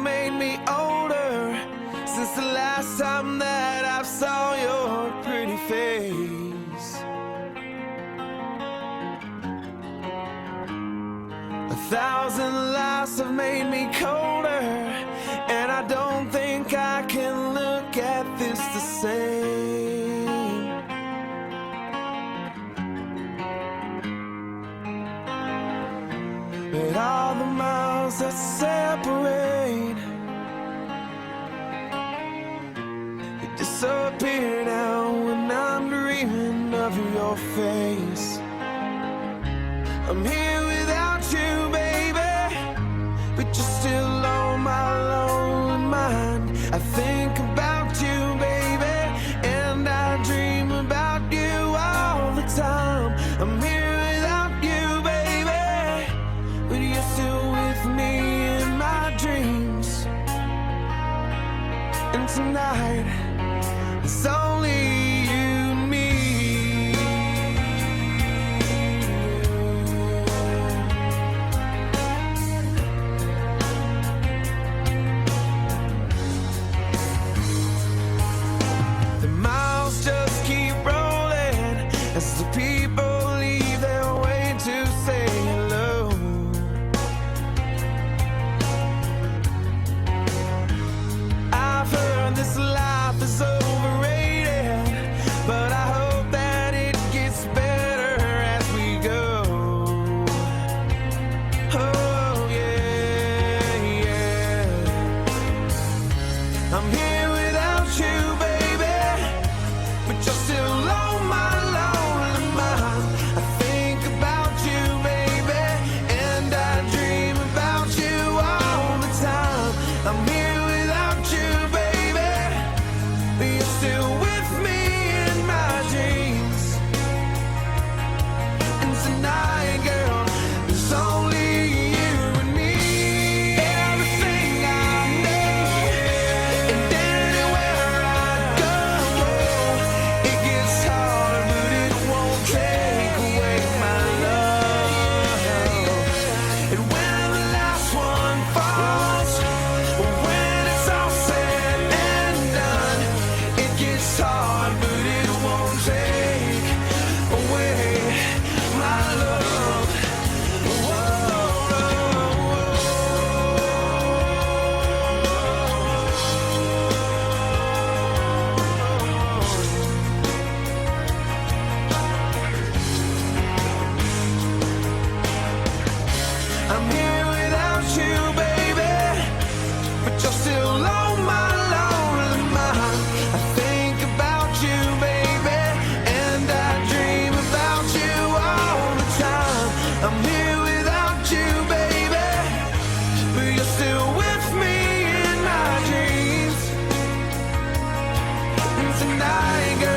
made me older since the last time that I saw your pretty face. 1,000 lives have made me colder, and I don't think I can look at this the same. But all the miles that separate, they disappear now when I'm dreaming of your face. I'm here without you, baby, but you're still on my lonely mind. I think about you, baby, and I dream about you all the time. I'm here without you, baby, but you're still with me in my dreams. And tonight, it's only you and me. The miles just keep rolling as the people leave their way to say hello. I've heard this life is overrated, but I hope that it gets better as we go. Oh yeah, yeah. I'm here without you, baby, but you're still on my lonely mind. I think about you, baby, and I dream about you all the time. I'm here without you, baby, but you're still with me in my dreams. And tonight, girl, it's only you and me. Everything I need, and anywhere I go, it gets harder, but it won't take away my love. And when the last one falls, when it's all said and done, it gets hard, but it won't take away my love. I'm here without you, baby, but you're still on my lonely mind. I think about you, baby, and I dream about you all the time. I'm here without you, baby, but you're still with me in my dreams. And tonight, girl,